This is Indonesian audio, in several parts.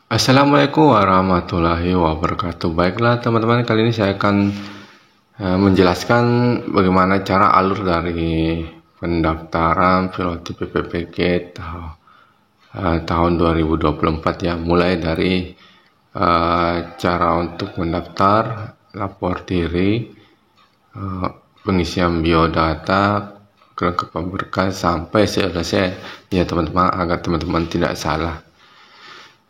Assalamualaikum warahmatullahi wabarakatuh. Baiklah teman-teman, kali ini saya akan menjelaskan bagaimana cara alur dari pendaftaran pilot PPPG tahun 2024 ya. Mulai dari cara untuk mendaftar, lapor diri, pengisian biodata, kelengkapan berkas sampai selesai ya teman-teman, agar teman-teman tidak salah.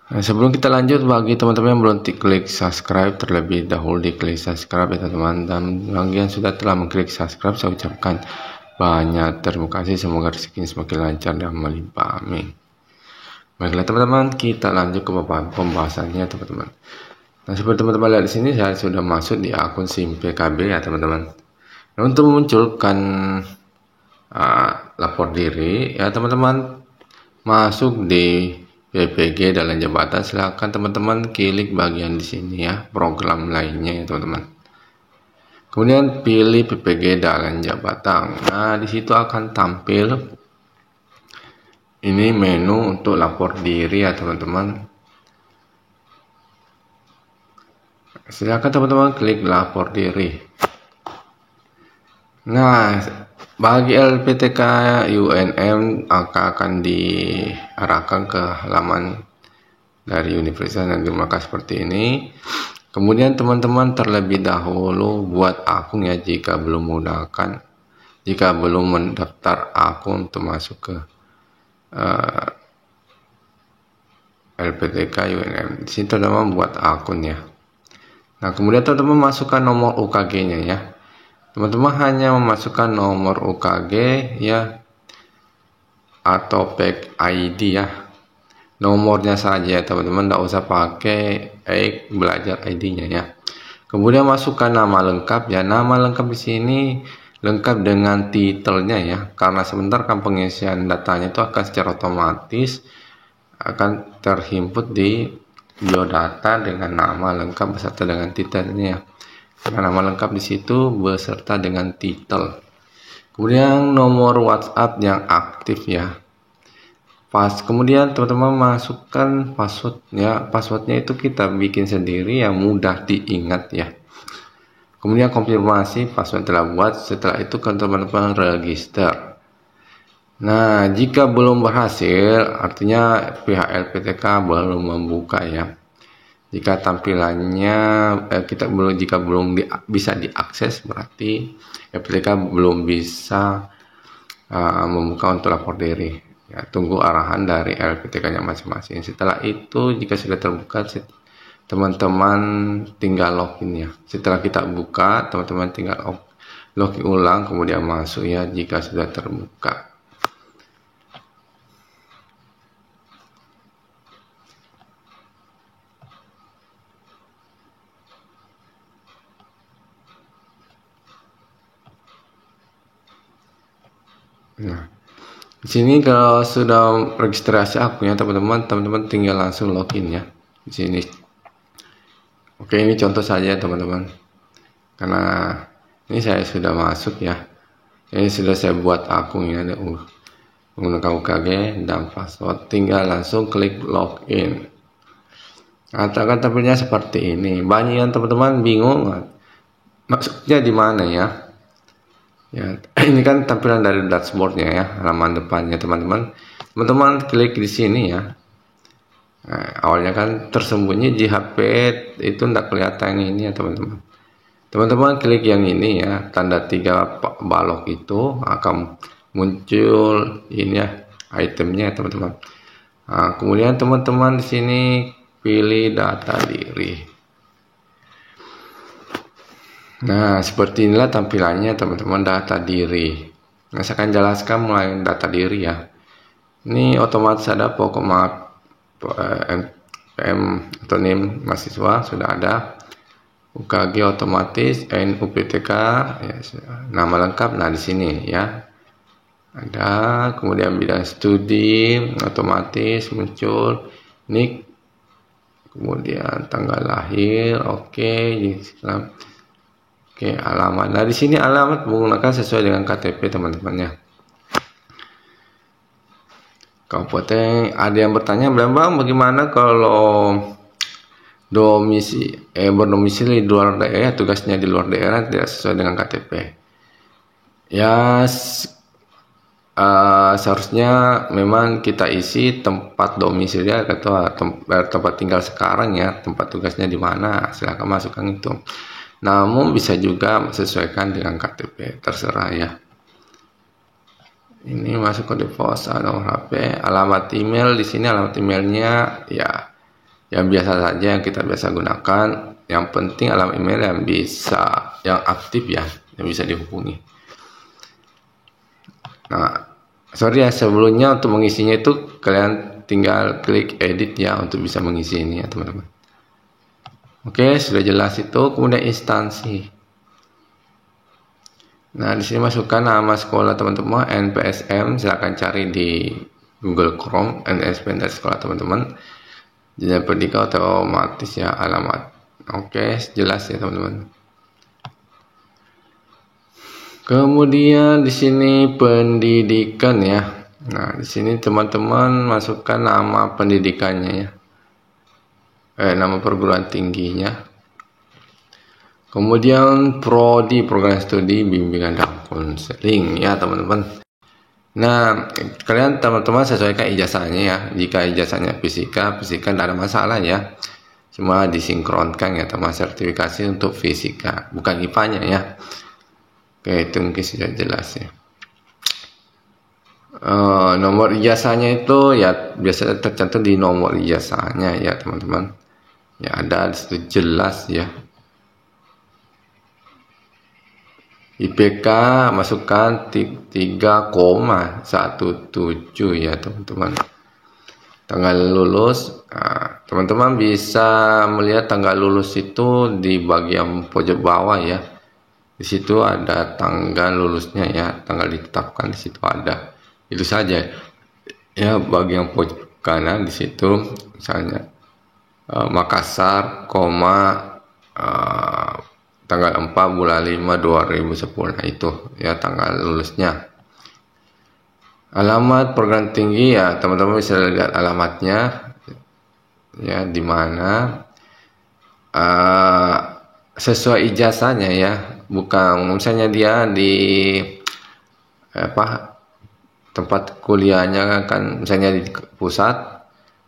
Nah, sebelum kita lanjut, bagi teman-teman yang belum klik subscribe, terlebih dahulu diklik subscribe ya teman-teman, dan bagi yang sudah telah mengklik subscribe, saya ucapkan banyak terima kasih, semoga rezekinya semakin lancar dan melimpah, amin. Baiklah teman-teman, kita lanjut ke pembahasannya teman-teman. Nah, seperti teman-teman lihat di sini, saya sudah masuk di akun SIM PKB ya teman-teman. Nah, untuk memunculkan lapor diri ya teman-teman, masuk di PPG dalam jabatan, silahkan teman-teman klik bagian di sini ya, program lainnya ya teman-teman. Kemudian pilih PPG dalam jabatan. Nah, di situ akan tampil ini menu untuk lapor diri ya teman-teman. Silahkan teman-teman klik lapor diri. Nah, bagi LPTK UNM akan diarahkan ke halaman dari Universitas Negeri Makassar seperti ini. Kemudian teman-teman terlebih dahulu buat akun ya, jika belum mendaftar akun untuk masuk ke LPTK UNM. Di sini teman-teman buat akun ya. Nah, kemudian teman-teman masukkan nomor UKG-nya ya. Teman-teman hanya memasukkan nomor UKG ya, atau PEK ID ya, nomornya saja teman-teman, tidak usah pakai belajar ID-nya ya. Kemudian masukkan nama lengkap ya, nama lengkap di sini lengkap dengan titelnya ya, karena sebentar kan pengisian datanya itu akan secara otomatis akan terhimpit di biodata dengan nama lengkap beserta dengan titelnya. Karena nama lengkap di situ beserta dengan titel. Kemudian nomor WhatsApp yang aktif ya. Kemudian teman-teman masukkan password ya. Passwordnya itu kita bikin sendiri yang mudah diingat ya. Kemudian konfirmasi password telah buat. Setelah itu kan teman-teman register. Nah, jika belum berhasil, artinya pihak LPTK belum membuka ya. Jika tampilannya jika belum bisa diakses, berarti LPTK belum bisa membuka untuk lapor diri ya. Tunggu arahan dari LPTK-nya masing-masing. Setelah itu jika sudah terbuka, teman-teman tinggal login ya. Setelah kita buka, teman-teman tinggal login ulang kemudian masuk ya, jika sudah terbuka. Nah, di sini kalau sudah registrasi akunnya teman-teman tinggal langsung login ya di sini. Oke, ini contoh saja teman-teman, karena ini saya sudah masuk ya. Ini sudah saya buat akunnya, ada menggunakan UKG dan password, tinggal langsung klik login. Nah, akan tampilnya seperti ini. Banyak yang teman-teman bingung maksudnya di mana ya. Ya, ini kan tampilan dari dashboardnya ya, halaman depannya teman-teman. Teman-teman klik di sini ya. Nah, awalnya kan tersembunyi di HP itu tidak kelihatan ini ya teman-teman. Teman-teman klik yang ini ya, tanda 3 balok itu akan muncul ini ya, itemnya teman-teman. Nah, kemudian teman-teman di sini pilih data diri. Nah, seperti inilah tampilannya teman-teman, data diri. Nah, saya akan jelaskan mulai data diri ya. Ini otomatis ada pokok PM atau NIM mahasiswa sudah ada. UKG otomatis, NUPTK ya, nama lengkap. Nah, di sini ya ada. Kemudian bidang studi otomatis muncul, NIK, kemudian tanggal lahir, oke. Oke, alamat. Nah, di sini alamat menggunakan sesuai dengan KTP teman-teman ya. kabupaten. Ada yang bertanya, Bang, bagaimana kalau berdomisili di luar daerah, tugasnya di luar daerah tidak sesuai dengan KTP? Ya, seharusnya memang kita isi tempat domisili atau tempat tinggal sekarang ya, tempat tugasnya di mana, silakan masukkan itu. Namun bisa juga sesuaikan dengan KTP, terserah ya. Ini masuk kode pos, nomor HP, alamat email. Di sini alamat emailnya ya yang biasa saja yang kita biasa gunakan. Yang penting alamat email yang aktif ya, yang bisa dihubungi. Nah, sorry ya, sebelumnya untuk mengisinya itu kalian tinggal klik edit ya untuk bisa mengisi ini ya teman-teman. Oke, sudah jelas itu. Kemudian instansi. Nah, di sini masukkan nama sekolah teman-teman, NPSM, silahkan cari di Google Chrome, NPSM dari sekolah teman-teman. Jenjang pendidikan otomatis ya, alamat. Oke, jelas ya teman-teman. Kemudian di sini pendidikan ya. Nah, di sini teman-teman masukkan nama pendidikannya ya. Nama perguruan tingginya. Kemudian prodi, program studi bimbingan dan konseling ya teman-teman. Nah, kalian teman-teman sesuaikan ijazahnya ya. Jika ijazahnya fisika tidak ada masalah ya. Cuma disinkronkan ya teman, sertifikasi untuk fisika, bukan IPA-nya ya. Oke, itu mungkin sudah jelas ya. Nomor ijazahnya itu ya biasanya tercantum di nomor ijazahnya ya teman-teman. Ya ada di situ jelas ya. IPK masukkan 3,17 ya teman-teman. Tanggal lulus, teman-teman bisa melihat tanggal lulus itu di bagian pojok bawah ya. Di situ ada tanggal lulusnya ya, tanggal ditetapkan di situ ada. Itu saja ya, bagian pojok kanan di situ misalnya Makassar, tanggal 4 bulan 5 2010. Nah, itu ya tanggal lulusnya. Alamat perguruan tinggi ya teman-teman bisa lihat alamatnya ya, di mana sesuai ijazahnya ya, bukan misalnya dia di tempat kuliahnya kan misalnya di pusat,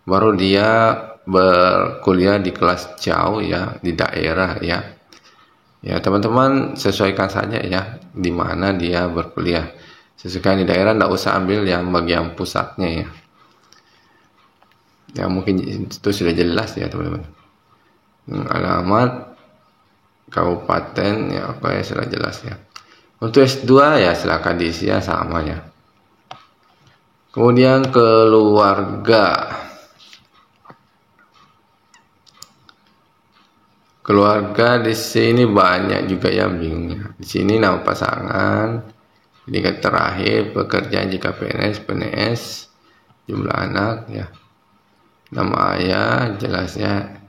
baru dia berkuliah di kelas jauh ya, di daerah ya. Ya teman-teman sesuaikan saja ya di mana dia berkuliah. Sesuaikan di daerah, tidak usah ambil yang bagian pusatnya ya. Ya mungkin itu sudah jelas ya teman-teman. Alamat kabupaten ya, oke sudah jelas ya. Untuk S2 ya silakan diisi ya sama ya. Kemudian keluarga. Keluarga di sini banyak juga yang bingungnya. Di sini nama pasangan, ini kan terakhir, pekerjaan jika PNS, jumlah anak ya, nama ayah jelasnya.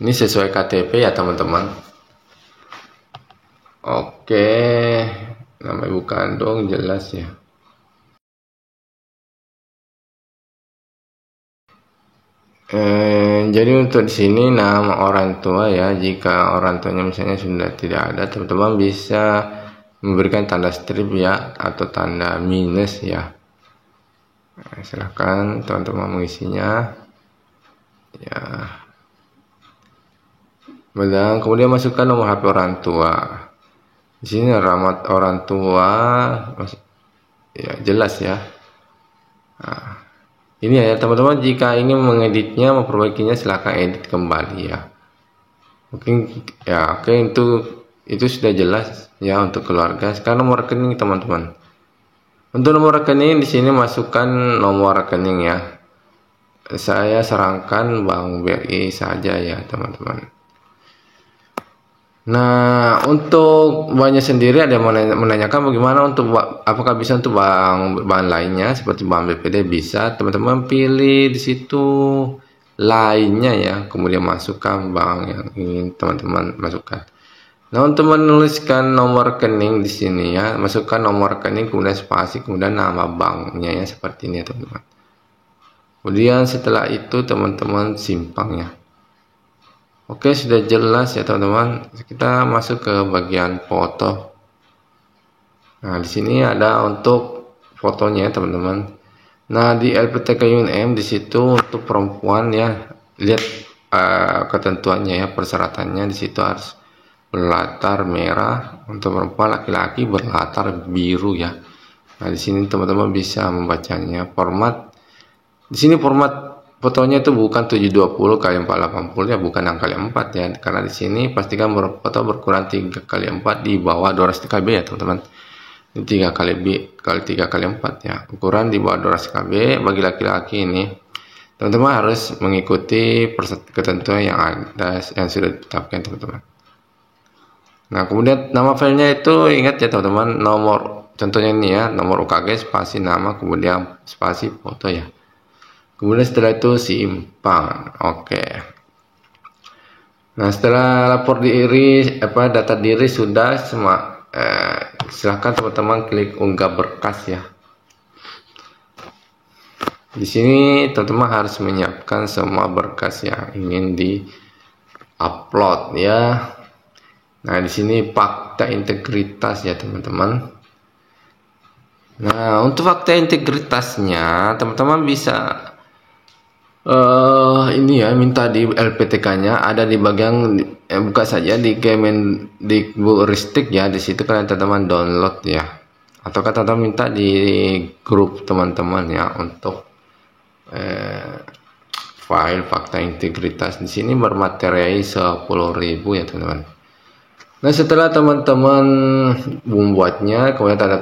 Ini sesuai KTP ya teman-teman. Oke, nama ibu kandung jelas ya. Jadi untuk di sini nama orang tua ya, jika orang tuanya misalnya sudah tidak ada, teman-teman bisa memberikan tanda strip ya atau tanda minus ya. Nah, silahkan teman-teman mengisinya ya. Kemudian masukkan nomor HP orang tua. Di sini alamat orang tua ya jelas ya. Nah, ini ya teman-teman, jika ingin mengeditnya, memperbaikinya silahkan edit kembali ya. Mungkin ya oke, itu sudah jelas ya untuk keluarga. Sekarang nomor rekening teman-teman. Untuk nomor rekening di sini masukkan nomor rekening ya. Saya sarankan Bank BRI saja ya teman-teman. Nah, untuk banknya sendiri ada yang menanyakan bagaimana untuk apakah bisa untuk bank lainnya seperti bank BPD. Bisa, teman-teman pilih di situ lainnya ya, kemudian masukkan bank yang ingin teman-teman masukkan. Nah, untuk menuliskan nomor rekening di sini ya, masukkan nomor rekening kemudian spasi kemudian nama banknya ya, seperti ini ya teman-teman. Kemudian setelah itu teman-teman simpang ya. Oke, sudah jelas ya teman-teman. Kita masuk ke bagian foto. Nah, di sini ada untuk fotonya teman-teman. Nah, di LPTK UNM di situ untuk perempuan ya, lihat ketentuannya ya, persyaratannya di situ harus berlatar merah, untuk perempuan, laki-laki berlatar biru ya. Nah, di sini teman-teman bisa membacanya. Di sini format fotonya itu bukan 720 kali 480 ya, bukan yang kali 4 ya, karena di sini pastikan foto berkurang 3 kali 4 di bawah 200 KB ya teman-teman. Ini 3 kali 3 kali 4 ya, ukuran di bawah 200 KB. Bagi laki-laki ini teman-teman harus mengikuti ketentuan yang ada, yang sudah ditetapkan teman-teman. Nah, kemudian nama filenya itu ingat ya teman-teman, nomor, contohnya ini ya, nomor UKG spasi nama kemudian spasi foto ya. Kemudian setelah itu simpan. Oke. Nah, setelah lapor diri data diri sudah semua, silahkan teman-teman klik unggah berkas ya. Di sini teman-teman harus menyiapkan semua berkas yang ingin di-upload ya. Nah, di sini fakta integritas ya teman-teman. Nah, untuk fakta integritasnya teman-teman bisa ini ya, minta di LPTK-nya ada di bagian buka saja di Kemendikbudristek ya. Di situ kalian teman-teman download ya, atau teman-teman minta di grup teman-teman ya untuk file fakta integritas. Di sini bermaterai 10.000 ya teman-teman. Nah, setelah teman-teman membuatnya kemudian tanda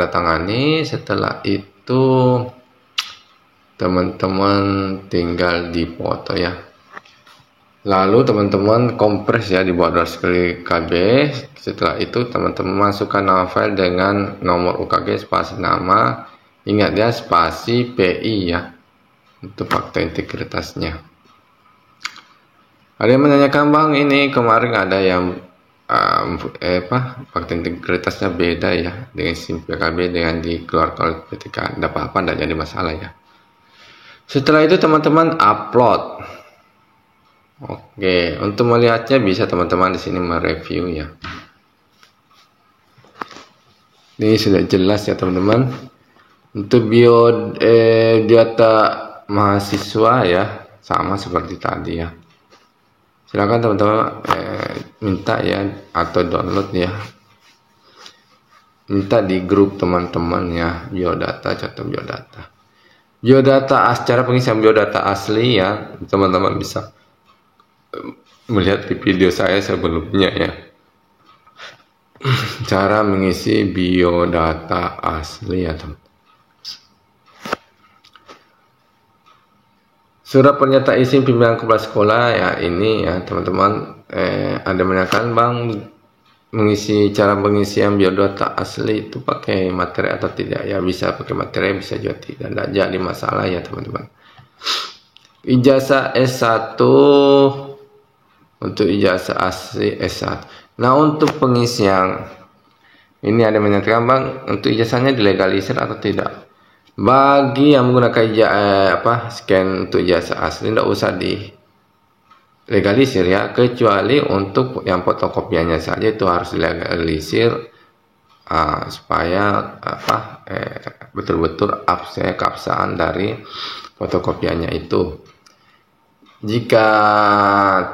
tangani, setelah itu teman-teman tinggal di foto ya. Lalu teman-teman kompres ya di bawah 200 KB. Setelah itu teman-teman masukkan nama file dengan nomor UKG spasi nama, ingat ya, spasi PI ya, untuk fakta integritasnya. Ada yang menanyakan, bang, ini kemarin ada yang fakta integritasnya beda ya dengan SIM PKB dengan dikeluarkan ketika ada apa-apa, tidak jadi masalah ya. Setelah itu teman-teman upload. Oke, untuk melihatnya bisa teman-teman di sini mereview ya. Ini sudah jelas ya teman-teman. Untuk biodata mahasiswa ya, sama seperti tadi ya. Silakan teman-teman minta ya, atau download ya. Minta di grup teman-teman ya, biodata, contoh biodata. Biodata, cara pengisian biodata asli ya, teman-teman bisa melihat di video saya sebelumnya ya, cara mengisi biodata asli ya teman. Surat pernyataan izin pimpinan kepala sekolah ya, ini ya teman-teman, ada menanyakan, bang, cara pengisian biodata asli itu pakai materi atau tidak ya. Bisa pakai materi, bisa juga tidak jadi masalah ya teman-teman. Ijazah S1, untuk ijazah asli S1. Nah, untuk pengisian ini ada menyatakan, bang, untuk ijazahnya dilegalisir atau tidak. Bagi yang menggunakan scan untuk ijazah asli tidak usah legalisir ya, kecuali untuk yang fotokopiannya saja itu harus dilegalisir supaya betul-betul keabsahan dari fotokopiannya itu. Jika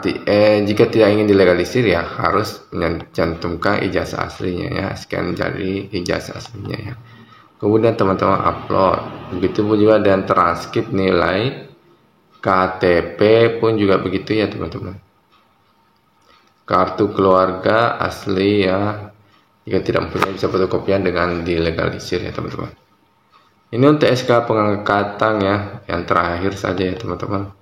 tidak ingin dilegalisir ya harus mencantumkan ijazah aslinya ya, scan jadi ijazah aslinya ya. Kemudian teman-teman upload. Begitu pun juga dengan transkrip nilai KTP pun juga begitu ya teman-teman. Kartu keluarga asli ya, jika tidak mempunyai bisa fotokopian dengan dilegalisir ya teman-teman. Ini untuk SK pengangkatan ya, yang terakhir saja ya teman-teman.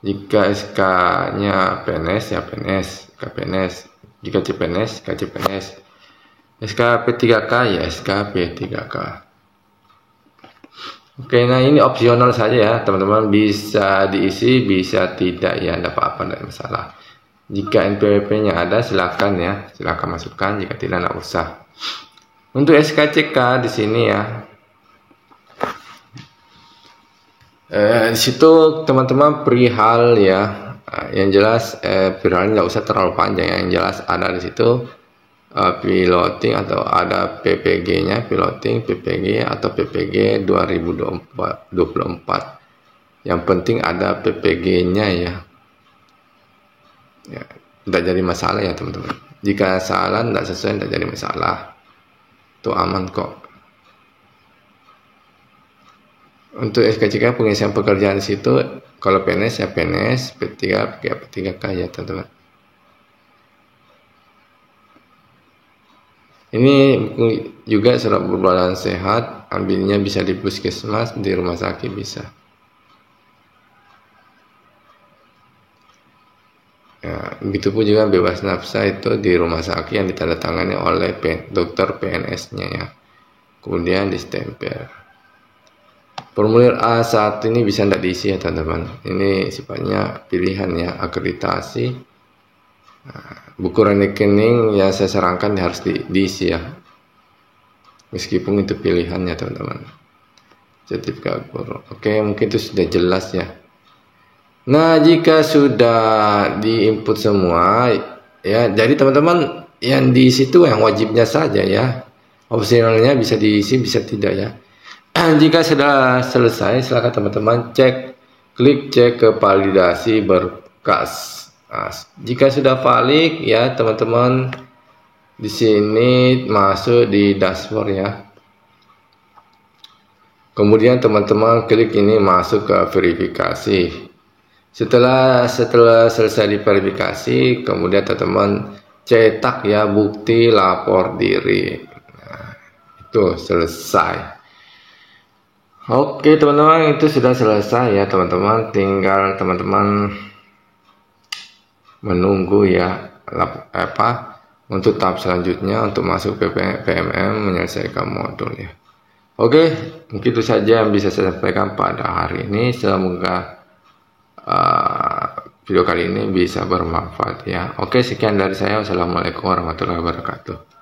Jika SK-nya PNS ya PNS, KPNS. Jika CPNS, KCPNS. SK P3K ya SK P3K. Oke, nah ini opsional saja ya teman-teman, bisa diisi bisa tidak ya, tidak apa-apa, tidak masalah. Jika NPWP-nya ada silakan ya, silakan masukkan, jika tidak usah. Untuk SKCK di sini ya, Di situ teman-teman perihal ya, yang jelas perihalnya nggak usah terlalu panjang. Yang jelas ada di situ piloting atau ada PPG-nya, piloting PPG atau PPG 2024. Yang penting ada PPG-nya ya. Ya, tidak jadi masalah ya teman-teman. Jika salah tidak sesuai tidak jadi masalah, itu aman kok. Untuk SKCK pengisian pekerjaan di situ, kalau PNS ya PNS, P3 P3K ya teman-teman. Ini juga surat berbadan sehat, ambilnya bisa di puskesmas, di rumah sakit bisa. Ya, begitupun juga bebas nafsa itu di rumah sakit yang ditandatangani oleh dokter PNS-nya ya. Kemudian distempel. Formulir A saat ini bisa tidak diisi ya teman-teman. Ini sifatnya pilihan ya, akreditasi. Buku rekening ya saya sarankan harus diisi ya. Meskipun itu pilihannya teman-teman. Sertifikat guru. Oke, mungkin itu sudah jelas ya. Nah, jika sudah diinput semua ya, jadi teman-teman yang di situ yang wajibnya saja ya. Opsionalnya bisa diisi, bisa tidak ya. Jika sudah selesai, silakan teman-teman klik cek ke validasi berkas. Nah, jika sudah valid ya teman-teman, di sini masuk di dashboard ya. Kemudian teman-teman klik ini masuk ke verifikasi. Setelah selesai di verifikasi, kemudian teman-teman cetak ya bukti lapor diri. Nah, itu selesai. Oke teman-teman, itu sudah selesai ya teman-teman, tinggal teman-teman menunggu ya untuk tahap selanjutnya untuk masuk ke PMM menyelesaikan modul ya. Oke, mungkin itu saja yang bisa saya sampaikan pada hari ini. Semoga video kali ini bisa bermanfaat ya. Oke, sekian dari saya. Wassalamualaikum warahmatullahi wabarakatuh.